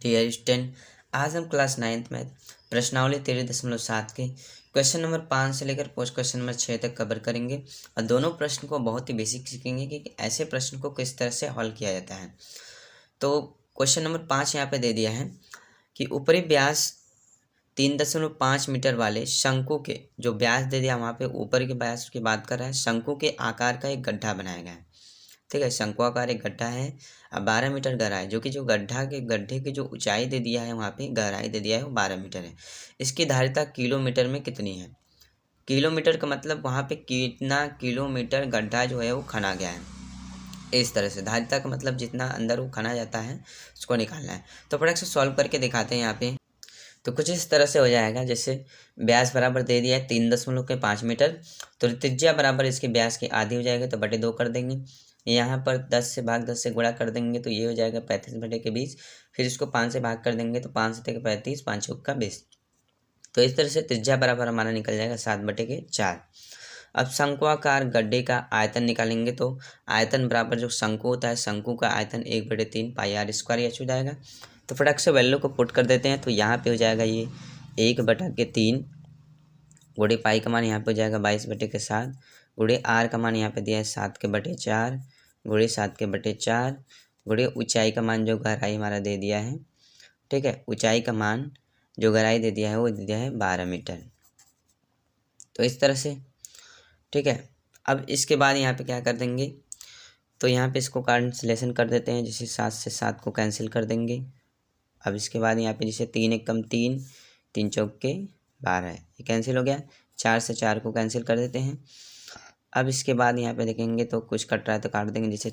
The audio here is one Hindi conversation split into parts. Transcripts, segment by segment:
डियर स्टूडेंट, आज हम क्लास 9th में प्रश्नावली 13.7 के क्वेश्चन नंबर 5 से लेकर पोस्ट क्वेश्चन नंबर 6 तक कवर करेंगे और दोनों प्रश्न को बहुत ही बेसिक सीखेंगे कि ऐसे प्रश्न को किस तरह से हल किया जाता है। तो क्वेश्चन नंबर 5 यहाँ पे दे दिया है कि ऊपरी व्यास 3.5 मीटर वाले शंकु के जो व्यास दे दिया, वहाँ पे ऊपर के व्यास की बात कर रहा है। शंकु के आकार का एक गड्ढा बनाया गया है, ठीक है। शंक्वाकार एक गड्ढा है अब 12 मीटर गहरा है, जो कि जो गड्ढे की जो ऊंचाई दे दिया है, वहाँ पे गहराई दे दिया है वो 12 मीटर है। इसकी धारिता किलोमीटर में कितनी है? किलोमीटर का मतलब वहाँ पे कितना किलोमीटर गड्ढा जो है वो खना गया है। इस तरह से धारिता का मतलब जितना अंदर वो खना जाता है उसको निकालना है। तो फटाक से सॉल्व करके दिखाते हैं यहाँ पे। तो कुछ इस तरह से हो जाएगा, जैसे व्यास बराबर दे दिया है 3.5 मीटर, तो त्रिज्या बराबर इसके व्यास की आधी हो जाएगी, तो बटे 2 कर देंगे। यहाँ पर 10 से भाग 10 से गुणा कर देंगे तो ये हो जाएगा 35/20। फिर इसको 5 से भाग कर देंगे तो 5 से 35, 5 चौक का 20। तो इस तरह से त्रिज्या बराबर हमारा निकल जाएगा 7/4। अब शंक्वाकार गड्ढे का आयतन निकालेंगे, तो आयतन बराबर जो शंकु होता है, शंकु का आयतन 1/3 पाई r स्क्वायर एच हो जाएगा। तो फटाक से वैल्यू को पुट कर देते हैं, तो यहाँ पे हो जाएगा ये 1/3 गुणे पाई का मान यहाँ पे हो जाएगा 22/7 गुणे r का मान यहाँ पे दिया है 7/4 गुणे 7/4 गुणे ऊंचाई का मान जो गहराई हमारा दे दिया है, ठीक है। ऊंचाई का मान जो गहराई दे दिया है वो दे दिया है 12 मीटर। तो इस तरह से, ठीक है। अब इसके बाद यहाँ पे क्या कर देंगे, तो यहाँ पे इसको कैंसिलेशन कर देते हैं, जैसे 7 से 7 को कैंसिल कर देंगे। अब इसके बाद यहाँ पे जैसे 3 एकम 3, 3 चौक के 12 है, ये कैंसिल हो गया। 4 से 4 को कैंसिल कर देते हैं। अब इसके बाद यहाँ पे देखेंगे तो कुछ कट रहा है तो काट देंगे, जैसे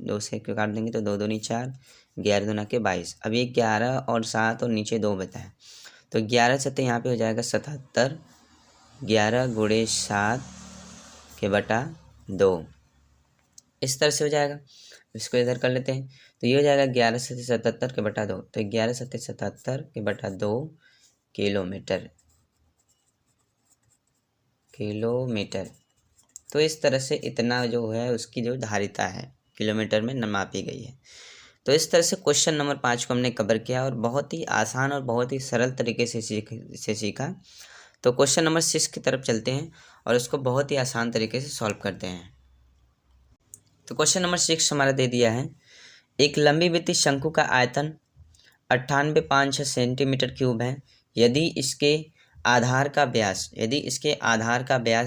2 से क्यों काट देंगे तो 2 दूनी 4, 11 दूना के 22। अब ये 11 और 7 और नीचे 2 बचा है, तो 11 से यहाँ पे हो जाएगा 77, 11 गुणे 7 के बटा 2, इस तरह से हो जाएगा। इसको इधर कर लेते हैं, तो ये हो जाएगा 11 से 77 के बटा 2, तो 11 से 77 के बटा 2 किलोमीटर। तो इस तरह से इतना जो है उसकी जो धारिता है किलोमीटर में मापी गई है। तो इस तरह से क्वेश्चन नंबर 5 को हमने कवर किया और बहुत ही आसान और बहुत ही सरल तरीके से सीखा। तो क्वेश्चन नंबर 6 की तरफ चलते हैं और उसको बहुत ही आसान तरीके से सॉल्व करते हैं। तो क्वेश्चन नंबर 6 हमारा दे दिया है, एक लंबी वृत्तीय शंकु का आयतन 9856 सेंटीमीटर क्यूब है। यदि इसके आधार का व्यास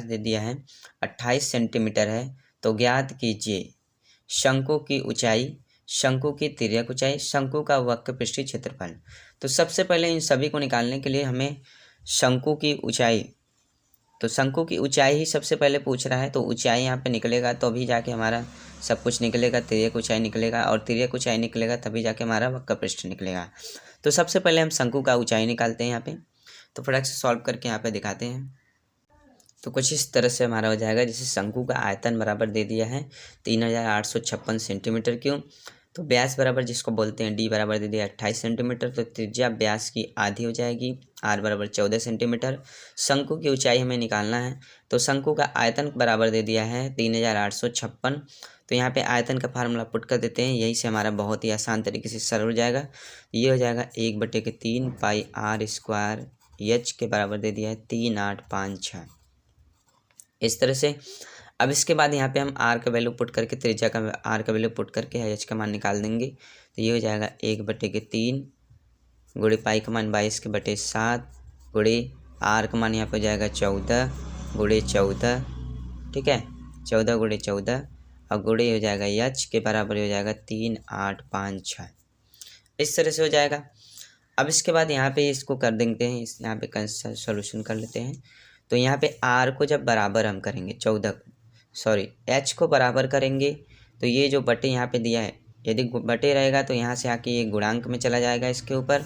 दे दिया है 28 सेंटीमीटर है, तो ज्ञात कीजिए शंकु की ऊंचाई, शंकु की तिर्यक ऊंचाई, शंकु का वक्र पृष्ठीय क्षेत्रफल। तो सबसे पहले इन सभी को निकालने के लिए हमें शंकु की ऊंचाई, तो शंकु की ऊंचाई ही सबसे पहले पूछ रहा है, तो ऊंचाई यहाँ पे निकलेगा तो अभी जाके हमारा सब कुछ निकलेगा। तिर्यक ऊंचाई निकलेगा और तिर्यक ऊंचाई निकलेगा तभी जाके हमारा वक्र पृष्ठ निकलेगा। तो सबसे पहले हम शंकु का ऊंचाई निकालते हैं यहाँ पे। तो फटाक से सॉल्व करके यहाँ पे दिखाते हैं। तो कुछ इस तरह से हमारा हो जाएगा, जैसे शंकु का आयतन बराबर दे दिया है 3856 सेंटीमीटर क्यूब, तो व्यास बराबर जिसको बोलते हैं डी बराबर दे दिया 28 सेंटीमीटर, तो त्रिज्या व्यास की आधी हो जाएगी, आर बराबर 14 सेंटीमीटर। शंकु की ऊंचाई हमें निकालना है, तो शंकु का आयतन बराबर दे दिया है 3856। तो यहाँ पे आयतन का फार्मूला पुट कर देते हैं, यही से हमारा बहुत ही आसान तरीके से सरल हो जाएगा। ये हो जाएगा 1/3 पाई r स्क्वायर एच के बराबर दे दिया है 3856, इस तरह से। अब इसके बाद यहाँ पे हम r का वैल्यू पुट करके, त्रिज्या का r का वैल्यू पुट करके h का मान निकाल देंगे। तो ये हो जाएगा 1/3 गुणे पाई का मान 22/7 गुणे r का मान यहाँ पे हो जाएगा 14 गुणे 14, ठीक है, 14 गुणे 14 और गुणे हो जाएगा h के बराबर हो जाएगा 3856, इस तरह से हो जाएगा। अब इसके बाद यहाँ पे इसको कर देते हैं, इस यहाँ पे सोल्यूशन कर लेते हैं। तो यहाँ पे r को जब बराबर हम करेंगे h को बराबर करेंगे, तो ये जो बटे यहाँ पे दिया है, यदि बटे रहेगा तो यहाँ से आके ये गुणांक में चला जाएगा इसके ऊपर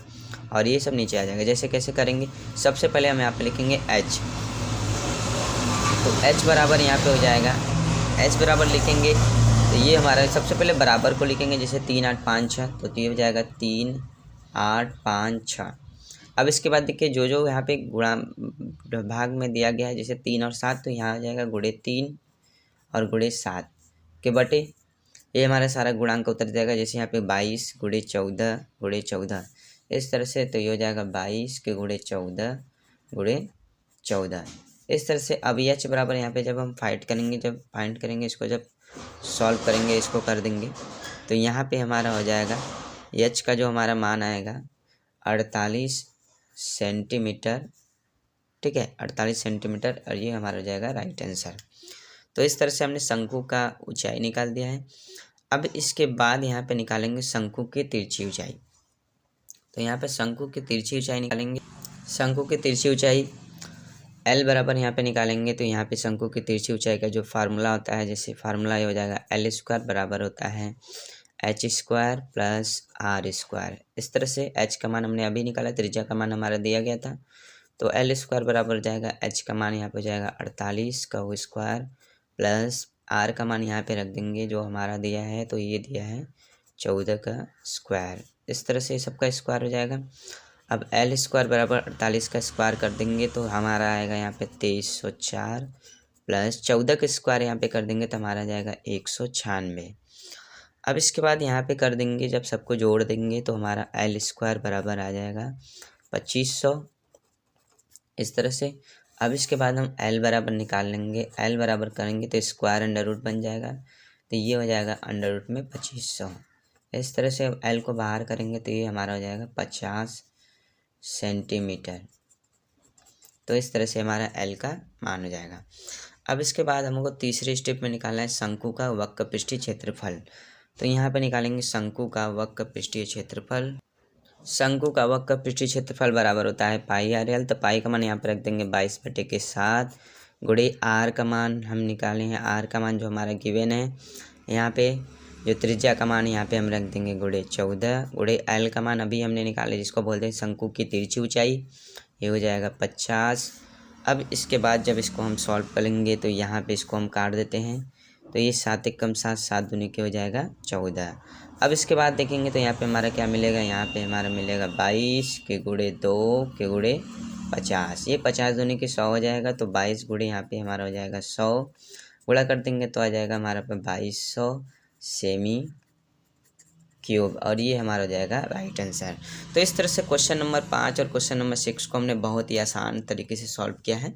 और ये सब नीचे आ जाएगा। जैसे कैसे करेंगे, सबसे पहले हम यहाँ पे लिखेंगे h, तो h बराबर यहाँ पे हो जाएगा, h बराबर लिखेंगे तो ये हमारा सबसे पहले बराबर को लिखेंगे, जैसे 3856, तो ये हो जाएगा 3856। अब इसके बाद देखिए जो यहाँ पे गुणा भाग में दिया गया है, जैसे 3 और 7, तो यहाँ आ जाएगा गुणे 3 और गुणे 7 के बटे, ये हमारा सारा गुणांक उतर जाएगा। जैसे यहाँ पे 22 गुणे 14 गुणे 14, इस तरह से। तो ये हो जाएगा 22 के गुणे 14 इस तरह से। अब एच बराबर यहाँ पे जब हम फाइंड करेंगे इसको, जब सॉल्व करेंगे, इसको कर देंगे, तो यहाँ पे हमारा हो जाएगा एच का जो हमारा मान आएगा 48 सेंटीमीटर। ठीक है, 48 सेंटीमीटर, और ये हमारा हो जाएगा राइट आंसर। तो इस तरह से हमने शंकु का ऊंचाई निकाल दिया है। अब इसके बाद यहाँ पे निकालेंगे शंकु की तिरछी ऊंचाई। तो यहाँ पे शंकु की तिरछी ऊंचाई निकालेंगे। शंकु की तिरछी ऊंचाई L बराबर यहाँ पे निकालेंगे। तो यहाँ पे शंकु की तिरछी ऊंचाई का जो फार्मूला होता है, जैसे फार्मूला ये हो जाएगा L² बराबर होता है H² प्लस R²। इस तरह से H का मान हमने अभी निकाला, त्रिज्या का मान हमारा दिया गया था। तो L² बराबर हो जाएगा, H का मान यहाँ पे हो जाएगा 48 का स्क्वायर प्लस R का मान यहाँ पे रख देंगे जो हमारा दिया है, तो ये दिया है 14 का स्क्वायर। इस तरह से सबका स्क्वायर हो जाएगा। अब L² बराबर 48 का स्क्वायर कर देंगे तो हमारा आएगा यहाँ पे 2304 प्लस 14 का स्क्वायर यहाँ पे कर देंगे तो हमारा जाएगा 196। अब इसके बाद यहाँ पे कर देंगे, जब सबको जोड़ देंगे तो हमारा L² बराबर आ जाएगा 2500। इस तरह से। अब इसके बाद हम L बराबर निकाल लेंगे। L बराबर करेंगे तो स्क्वायर अंडर रूट बन जाएगा, तो ये हो जाएगा अंडर रूट में 2500। इस तरह से अब L को बाहर करेंगे तो ये हमारा हो जाएगा 50 सेंटीमीटर। तो इस तरह से हमारा L का मान हो जाएगा। अब इसके बाद हमको तीसरे स्टेप में निकालना है शंकु का वक्र पृष्ठीय क्षेत्रफल। तो यहाँ पे निकालेंगे शंकु का वक्र पृष्ठीय क्षेत्रफल। शंकु का वक्र पृष्ठीय क्षेत्रफल बराबर होता है पाई आर एल। तो पाई का मान यहाँ पर रख देंगे 22/7 गुणे आर का मान हम निकाले हैं। आर का मान जो हमारा गिवन है यहाँ पे, जो त्रिज्या का मान यहाँ पे हम रख देंगे गुणे 14 गुणे एल का मान अभी हमने निकाले, जिसको बोलते हैं शंकु की तिरछी ऊंचाई, ये हो जाएगा 50। अब इसके बाद जब इसको हम सॉल्व करेंगे तो यहाँ पे इसको हम काट देते हैं, तो ये 7 एकम 7, 7 दूनी के हो जाएगा 14। अब इसके बाद देखेंगे तो यहाँ पे हमारा क्या मिलेगा, यहाँ पे हमारा मिलेगा 22 के गुणे 2 के गुणे 50। ये 50 दूनी के 100 हो जाएगा, तो 22 गुणे यहाँ पे हमारा हो जाएगा 100, गुणा कर देंगे तो आ जाएगा हमारा पे 2200 सेमी क्यूब, और ये हमारा हो जाएगा राइट आंसर। तो इस तरह से क्वेश्चन नंबर 5 और क्वेश्चन नंबर 6 को हमने बहुत ही आसान तरीके से सॉल्व किया है।